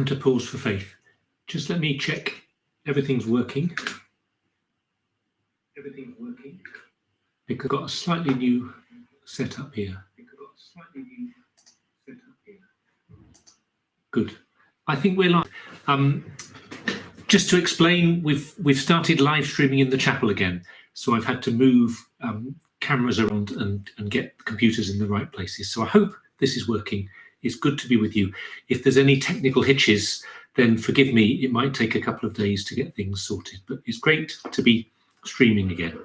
welcome to Pause for Faith. Just let me check everything's working. Everything's working. Because I've got a slightly new setup here. Good. I think we're live. Just to explain, we've started live streaming in the chapel again. So I've had to move cameras around and get computers in the right places. So I hope this is working. It's good to be with you. If there's any technical hitches, then forgive me. It might take a couple of days to get things sorted, but it's great to be streaming again.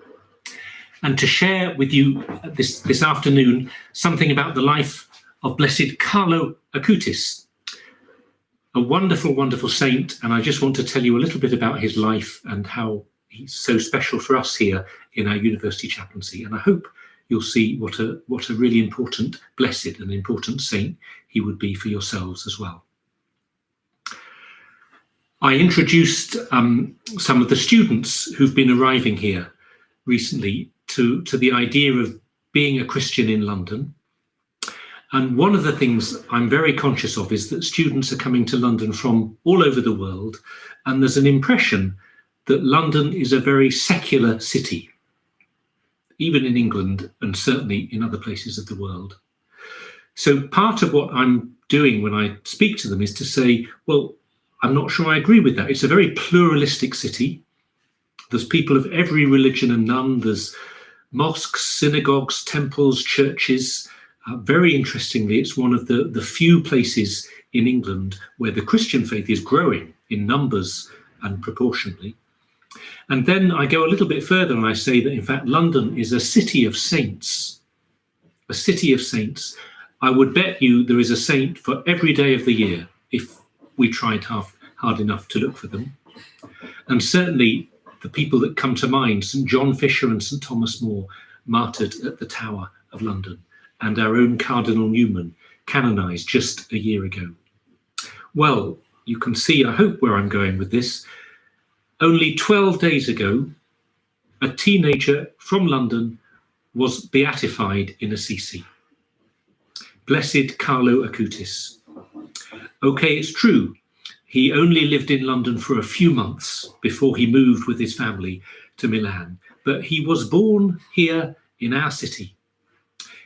And to share with you this afternoon something about the life of Blessed Carlo Acutis, a wonderful, wonderful saint. And I just want to tell you a little bit about his life and how he's so special for us here in our university chaplaincy. And I hope you'll see what a really important, blessed and important saint he would be for yourselves as well. I introduced some of the students who've been arriving here recently to the idea of being a Christian in London. And one of the things I'm very conscious of is that students are coming to London from all over the world, and there's an impression that London is a very secular city, even in England and certainly in other places of the world. So part of what I'm doing when I speak to them is to say, well, I'm not sure I agree with that. It's a very pluralistic city. There's people of every religion and none. There's mosques, synagogues, temples, churches. Very interestingly, it's one of the few places in England where the Christian faith is growing in numbers and proportionally. And then I go a little bit further and I say that, in fact, London is a city of saints. A city of saints. I would bet you there is a saint for every day of the year if we tried hard enough to look for them. And certainly the people that come to mind, St. John Fisher and St. Thomas More, martyred at the Tower of London, and our own Cardinal Newman, canonised just a year ago. Well, you can see, I hope, where I'm going with this. Only 12 days ago, a teenager from London was beatified in Assisi. Blessed Carlo Acutis. Okay, it's true. He only lived in London for a few months before he moved with his family to Milan, but he was born here in our city.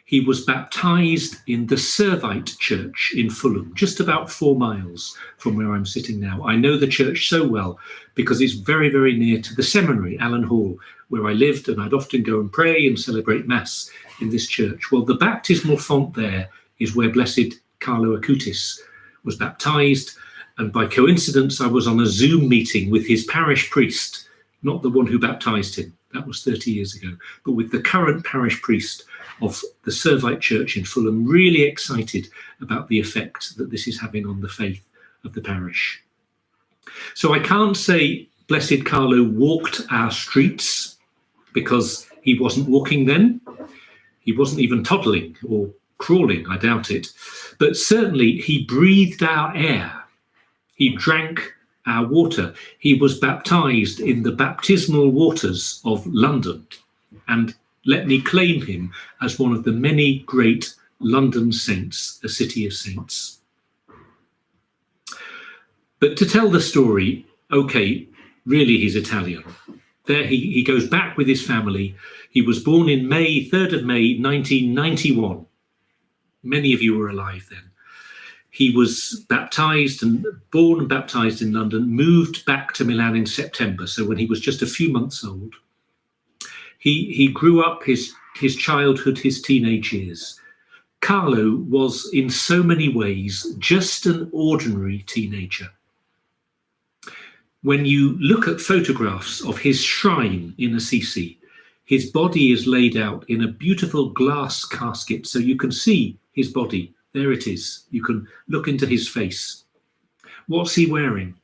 He was baptized in the Servite Church in Fulham, just about 4 miles from where I'm sitting now. I know the church so well because it's very, very near to the seminary, Allen Hall, where I lived, and I'd often go and pray and celebrate Mass in this church. Well, the baptismal font there is where Blessed Carlo Acutis was baptized, and by coincidence, I was on a Zoom meeting with his parish priest, not the one who baptized him, that was 30 years ago, but with the current parish priest of the Servite Church in Fulham, really excited about the effect that this is having on the faith of the parish. So I can't say Blessed Carlo walked our streets because he wasn't walking then. He wasn't even toddling or crawling, I doubt it. But certainly he breathed our air. He drank our water. He was baptized in the baptismal waters of London. And let me claim him as one of the many great London saints, a city of saints. But to tell the story, okay, really he's Italian. There he goes back with his family. He was born in May, 3rd of May, 1991. Many of you were alive then. He was baptized and born and baptized in London, moved back to Milan in September. So when he was just a few months old, he grew up his childhood, his teenage years. Carlo was in so many ways just an ordinary teenager. When you look at photographs of his shrine in Assisi, his body is laid out in a beautiful glass casket, so you can see his body. There it is. You can look into his face. What's he wearing?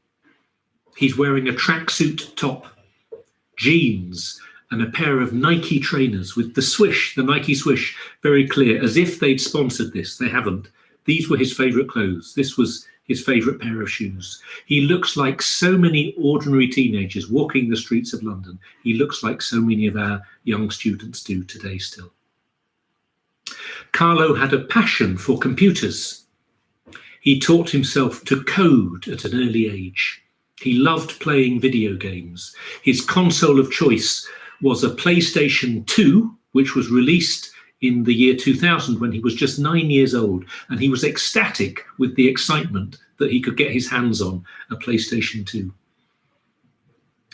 He's wearing a tracksuit top, jeans, and a pair of Nike trainers with the swish, the Nike swish, very clear, as if they'd sponsored this. They haven't. These were his favourite clothes. This was his favourite pair of shoes. He looks like so many ordinary teenagers walking the streets of London. He looks like so many of our young students do today still. Carlo had a passion for computers. He taught himself to code at an early age. He loved playing video games. His console of choice was a PlayStation 2, which was released in the year 2000 when he was just 9 years old, and he was ecstatic with the excitement that he could get his hands on a PlayStation 2.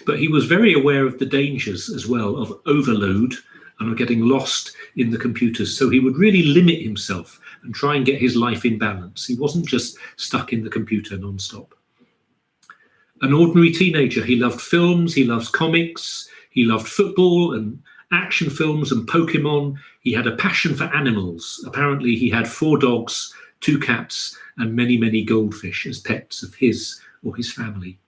But he was very aware of the dangers as well of overload and of getting lost in the computers. So he would really limit himself and try and get his life in balance. He wasn't just stuck in the computer non-stop. An ordinary teenager, he loved films, he loves comics, he loved football and action films and Pokemon. He had a passion for animals. Apparently he had 4 dogs, 2 cats, and many, many goldfish as pets of his or his family.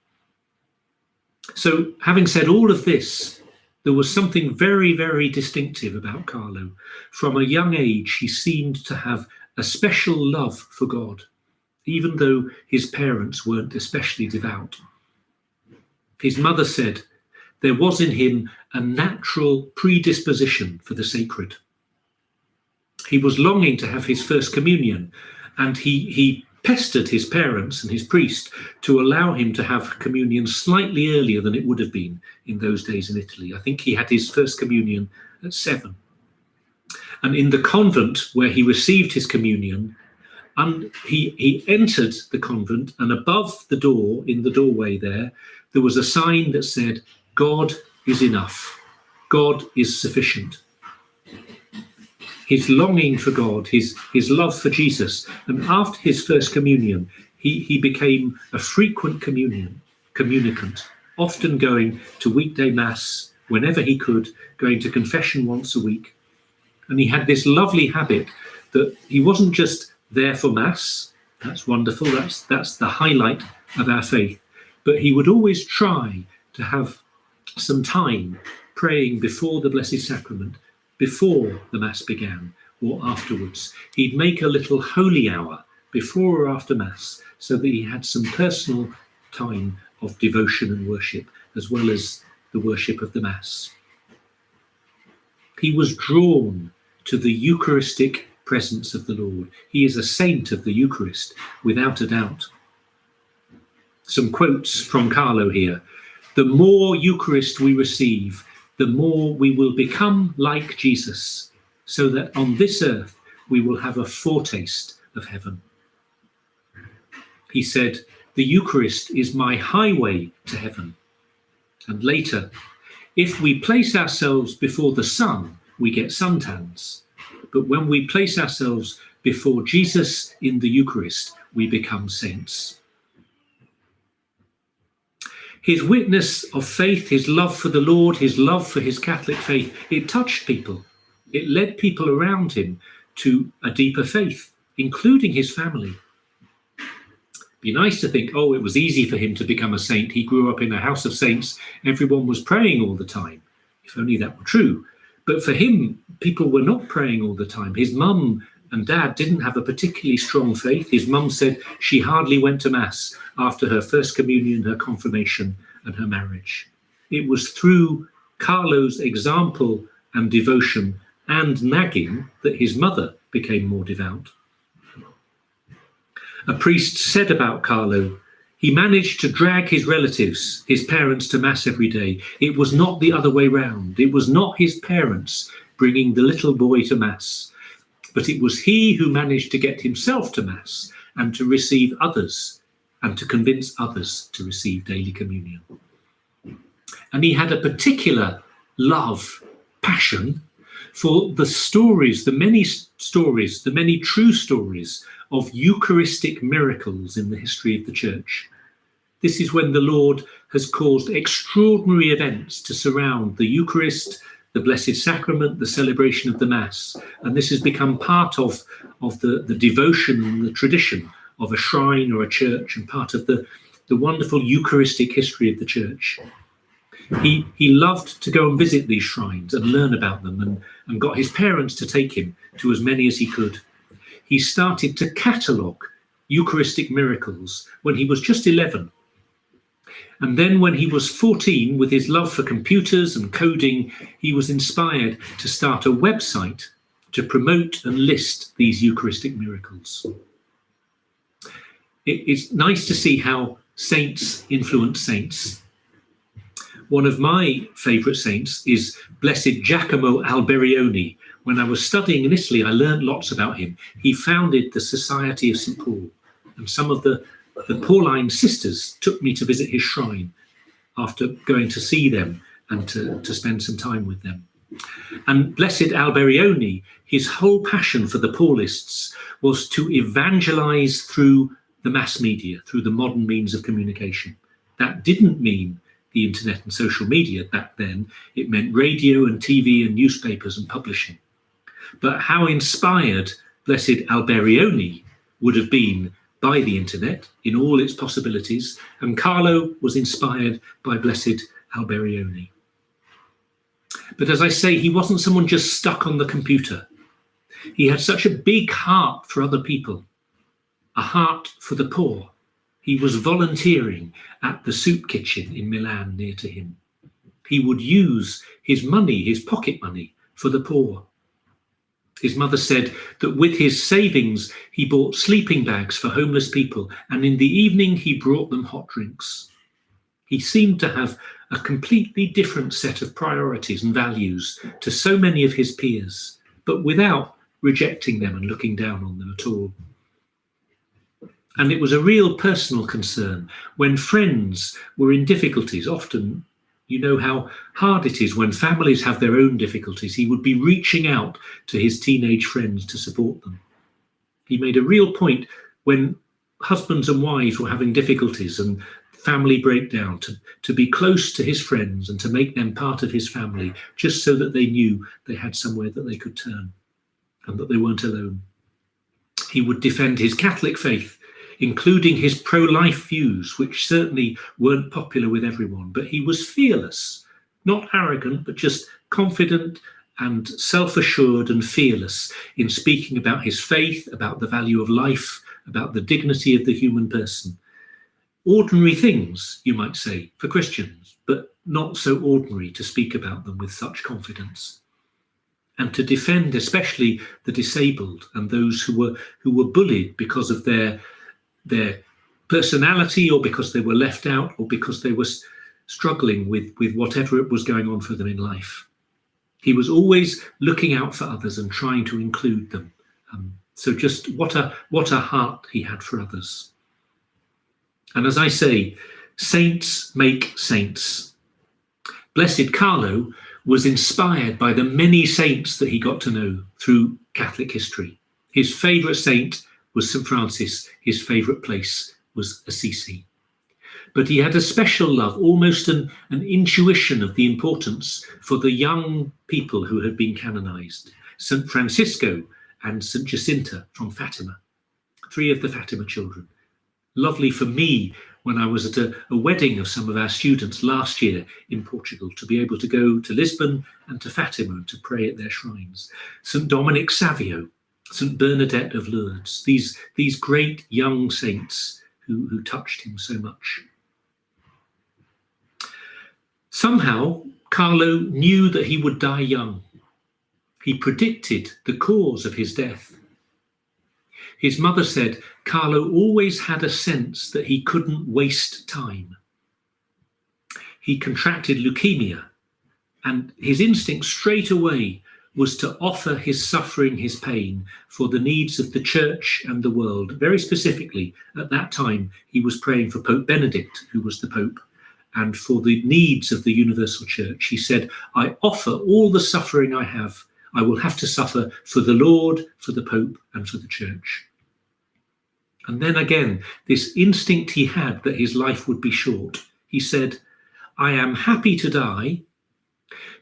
So having said all of this, there was something very, very distinctive about Carlo. From a young age, he seemed to have a special love for God, even though his parents weren't especially devout. His mother said there was in him a natural predisposition for the sacred. He was longing to have his first communion, and he pestered his parents and his priest to allow him to have communion slightly earlier than it would have been in those days in Italy. I think he had his first communion at 7. And in the convent where he received his communion, and he entered the convent, and above the door, in the doorway there was a sign that said, "God is enough. God is sufficient." His longing for God, his love for Jesus. And after his first communion, he became a frequent communicant, often going to weekday mass whenever he could, going to confession once a week. And he had this lovely habit that he wasn't just there for mass. That's wonderful. That's the highlight of our faith. But he would always try to have some time praying before the Blessed Sacrament, before the Mass began or afterwards. He'd make a little holy hour before or after Mass so that he had some personal time of devotion and worship, as well as the worship of the Mass. He was drawn to the Eucharistic presence of the Lord. He is a saint of the Eucharist, without a doubt. Some quotes from Carlo here. "The more Eucharist we receive, the more we will become like Jesus, so that on this earth we will have a foretaste of heaven." He said, "The Eucharist is my highway to heaven." And later, "If we place ourselves before the sun, we get suntans. But when we place ourselves before Jesus in the Eucharist, we become saints." His witness of faith, his love for the Lord, his love for his Catholic faith, it touched people. It led people around him to a deeper faith, including his family. Be nice to think, oh, it was easy for him to become a saint. He grew up in a house of saints. Everyone was praying all the time. If only that were true. But for him, people were not praying all the time. His mum and dad didn't have a particularly strong faith. His mum said she hardly went to Mass after her first communion, her confirmation, and her marriage. It was through Carlo's example and devotion and nagging that his mother became more devout. A priest said about Carlo, he managed to drag his relatives, his parents, to Mass every day. It was not the other way round. It was not his parents bringing the little boy to Mass, but it was he who managed to get himself to Mass and to receive others and to convince others to receive daily communion. And he had a particular love, passion for the stories, the many true stories of Eucharistic miracles in the history of the Church. This is when the Lord has caused extraordinary events to surround the Eucharist, the Blessed Sacrament, the celebration of the Mass. And this has become part of the devotion and the tradition of a shrine or a church, and part of the wonderful Eucharistic history of the Church. He loved to go and visit these shrines and learn about them, and got his parents to take him to as many as he could. He started to catalogue Eucharistic miracles when he was just 11. And then when he was 14, with his love for computers and coding, he was inspired to start a website to promote and list these Eucharistic miracles. It's nice to see how saints influence saints. One of my favourite saints is Blessed Giacomo Alberione. When I was studying in Italy, I learned lots about him. He founded the Society of St. Paul, and some of the Pauline sisters took me to visit his shrine after going to see them and to spend some time with them. And Blessed Alberione, his whole passion for the Paulists was to evangelize through the mass media, through the modern means of communication. That didn't mean the internet and social media back then. It meant radio and TV and newspapers and publishing. But how inspired Blessed Alberione would have been by the internet in all its possibilities, and Carlo was inspired by Blessed Alberione. But as I say, he wasn't someone just stuck on the computer. He had such a big heart for other people, a heart for the poor. He was volunteering at the soup kitchen in Milan near to him. He would use his money, his pocket money, for the poor. His mother said that with his savings, he bought sleeping bags for homeless people, and in the evening he brought them hot drinks. He seemed to have a completely different set of priorities and values to so many of his peers, but without rejecting them and looking down on them at all. And it was a real personal concern when friends were in difficulties. Often, you know how hard it is when families have their own difficulties. He would be reaching out to his teenage friends to support them. He made a real point when husbands and wives were having difficulties and family breakdown to be close to his friends and to make them part of his family, just so that they knew they had somewhere that they could turn and that they weren't alone. He would defend his Catholic faith, including his pro-life views, which certainly weren't popular with everyone, but he was fearless, not arrogant, but just confident and self-assured and fearless in speaking about his faith, about the value of life, about the dignity of the human person. Ordinary things, you might say, for Christians, but not so ordinary to speak about them with such confidence. And to defend especially the disabled and those who were bullied because of their personality, or because they were left out, or because they were struggling with whatever it was going on for them in life. He was always looking out for others and trying to include them. So just what a heart he had for others. And as I say, saints make saints. Blessed Carlo was inspired by the many saints that he got to know through Catholic history. His favourite saint was St. Francis. His favourite place was Assisi. But he had a special love, almost an intuition of the importance for the young people who had been canonised. St. Francisco and St. Jacinta from Fatima, 3 of the Fatima children. Lovely for me when I was at a wedding of some of our students last year in Portugal, to be able to go to Lisbon and to Fatima and to pray at their shrines. St. Dominic Savio, St. Bernadette of Lourdes, these great young saints who touched him so much. Somehow, Carlo knew that he would die young. He predicted the cause of his death. His mother said Carlo always had a sense that he couldn't waste time. He contracted leukemia, and his instinct straight away was to offer his suffering, his pain, for the needs of the church and the world. Very specifically, at that time, he was praying for Pope Benedict, who was the Pope, and for the needs of the universal church. He said, I offer all the suffering I have. I will have to suffer for the Lord, for the Pope, and for the church. And then again, this instinct he had that his life would be short. He said, I am happy to die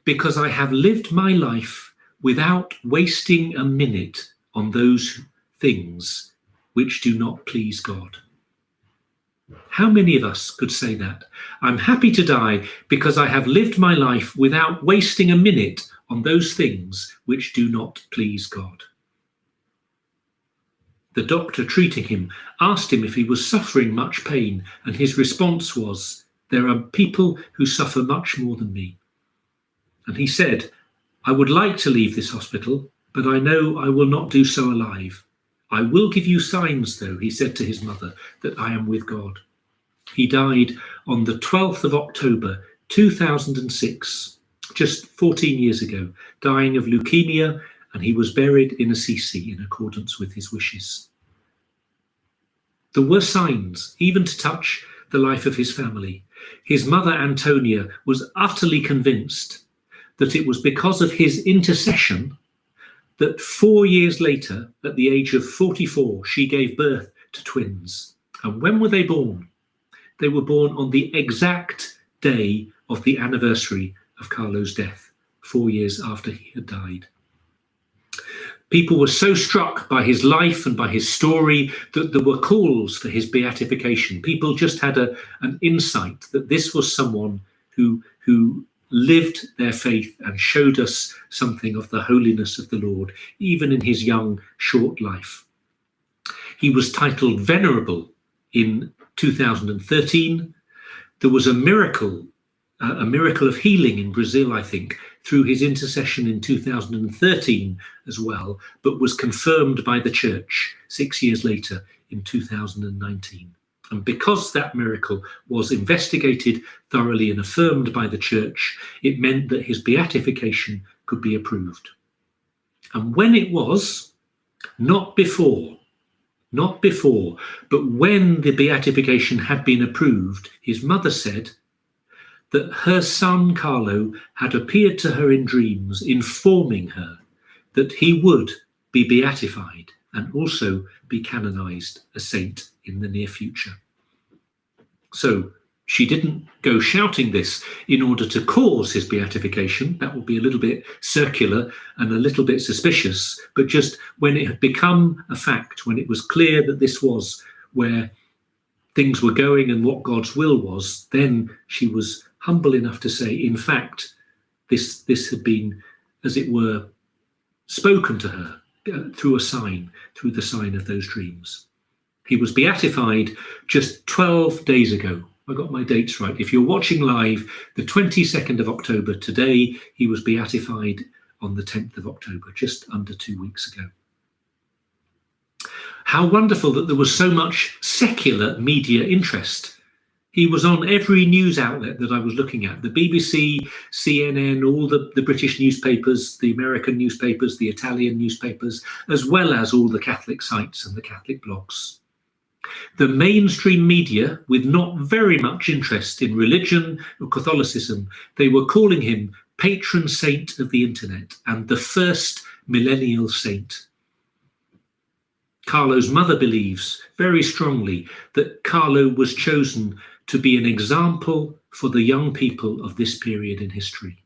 because I have lived my life without wasting a minute on those things which do not please God. How many of us could say that? I'm happy to die because I have lived my life without wasting a minute on those things which do not please God. The doctor treating him asked him if he was suffering much pain, and his response was, there are people who suffer much more than me. And he said, I would like to leave this hospital, but I know I will not do so alive. "I will give you signs, though," he said to his mother, "that I am with God." He died on the 12th of October 2006, just 14 years ago, dying of leukemia, and he was buried in Assisi in accordance with his wishes. There were signs, even to touch the life of his family. His mother, Antonia, was utterly convinced that it was because of his intercession that 4 years later, at the age of 44, she gave birth to twins. And when were they born? They were born on the exact day of the anniversary of Carlo's death, 4 years after he had died. People were so struck by his life and by his story that there were calls for his beatification. People just had an insight that this was someone who lived their faith and showed us something of the holiness of the Lord, even in his young, short life. He was titled Venerable in 2013. There was a miracle of healing in Brazil, I think, through his intercession in 2013 as well, but was confirmed by the church 6 years later in 2019. And because that miracle was investigated thoroughly and affirmed by the church, it meant that his beatification could be approved. And when it was, not before, but when the beatification had been approved, his mother said that her son Carlo had appeared to her in dreams, informing her that he would be beatified and also be canonized a saint in the near future. So she didn't go shouting this in order to cause his beatification. That would be a little bit circular and a little bit suspicious, but just when it had become a fact, when it was clear that this was where things were going and what God's will was, then she was humble enough to say, in fact, this had been, as it were, spoken to her through the sign of those dreams. He was beatified just 12 days ago. I got my dates right. If you're watching live, the 22nd of October, today, he was beatified on the 10th of October, just under 2 weeks ago. How wonderful that there was so much secular media interest. He was on every news outlet that I was looking at, the BBC, CNN, all the British newspapers, the American newspapers, the Italian newspapers, as well as all the Catholic sites and the Catholic blogs. The mainstream media, with not very much interest in religion or Catholicism, they were calling him patron saint of the internet and the first millennial saint. Carlo's mother believes very strongly that Carlo was chosen to be an example for the young people of this period in history.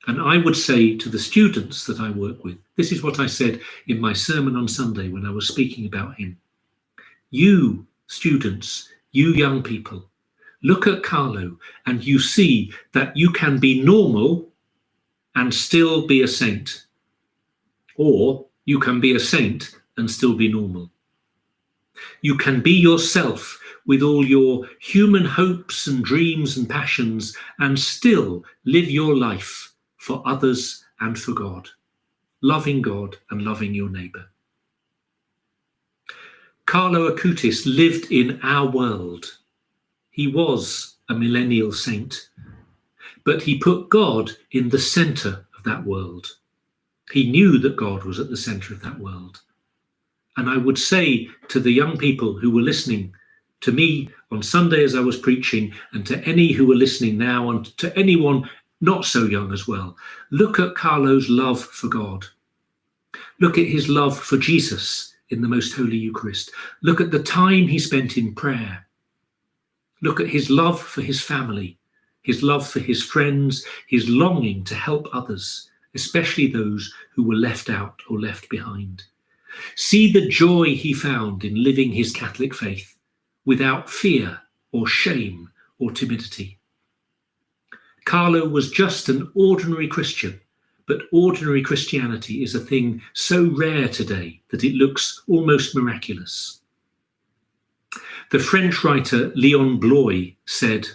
And I would say to the students that I work with, this is what I said in my sermon on Sunday when I was speaking about him. You students, you young people, look at Carlo and you see that you can be normal and still be a saint, or you can be a saint and still be normal. You can be yourself with all your human hopes and dreams and passions and still live your life for others and for God, loving God and loving your neighbour. Carlo Acutis lived in our world. He was a millennial saint, but he put God in the centre of that world. He knew that God was at the centre of that world. And I would say to the young people who were listening to me on Sunday as I was preaching, and to any who are listening now, and to anyone not so young as well, look at Carlo's love for God. Look at his love for Jesus in the Most Holy Eucharist. Look at the time he spent in prayer. Look at his love for his family, his love for his friends, his longing to help others, especially those who were left out or left behind. See the joy he found in living his Catholic faith without fear or shame or timidity. Carlo was just an ordinary Christian, but ordinary Christianity is a thing so rare today that it looks almost miraculous. The French writer Léon Bloy said,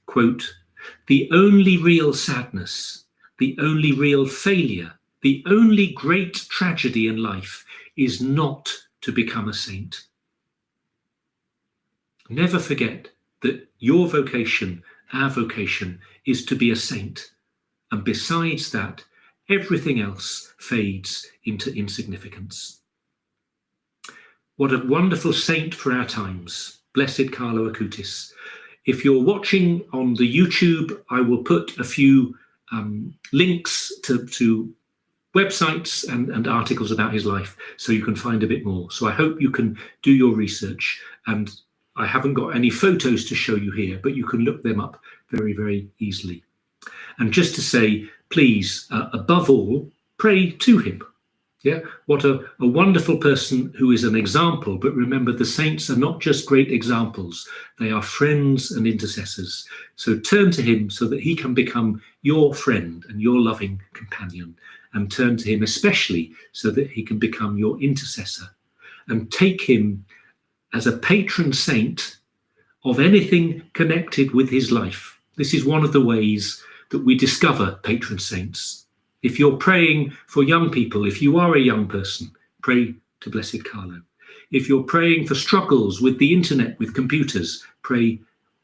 quote, "The only real sadness, the only real failure, the only great tragedy in life is not to become a saint. Never forget that your vocation, our vocation, is to be a saint. And besides that, everything else fades into insignificance. What a wonderful saint for our times, Blessed Carlo Acutis. If you're watching on the YouTube, I will put a few links to websites and articles about his life so you can find a bit more. So I hope you can do your research, and I haven't got any photos to show you here, but you can look them up very, very easily. And just to say, please, above all, pray to him. Yeah, what a wonderful person who is an example. But remember, the saints are not just great examples, they are friends and intercessors. So turn to him so that he can become your friend and your loving companion, and turn to him especially so that he can become your intercessor, and take him as a patron saint of anything connected with his life. This is one of the ways that we discover patron saints. If you're praying for young people, if you are a young person, pray to Blessed Carlo. If you're praying for struggles with the internet, with computers, pray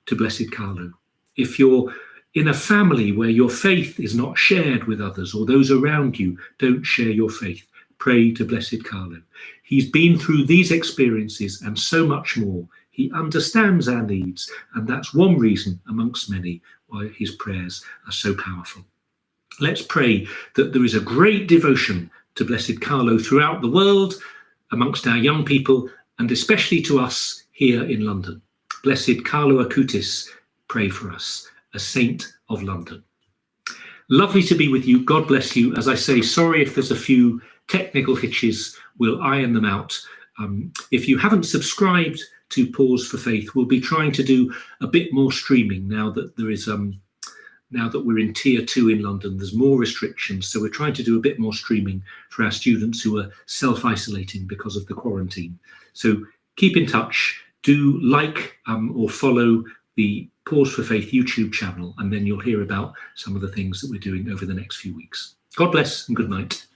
to Blessed Carlo. If you're in a family where your faith is not shared with others, or those around you don't share your faith, pray to Blessed Carlo. He's been through these experiences and so much more. He understands our needs, and that's one reason amongst many why his prayers are so powerful. Let's pray that there is a great devotion to Blessed Carlo throughout the world, amongst our young people, and especially to us here in London. Blessed Carlo Acutis, pray for us, a saint of London. Lovely to be with you. God bless you. As I say, sorry if there's a few technical hitches. We'll iron them out. If you haven't subscribed to Pause for Faith, we'll be trying to do a bit more streaming now that there is now that we're in tier 2 in London. There's more restrictions, so we're trying to do a bit more streaming for our students who are self-isolating because of the quarantine. So keep in touch, do like or follow the Pause for Faith YouTube channel, and then you'll hear about some of the things that we're doing over the next few weeks. God bless and good night.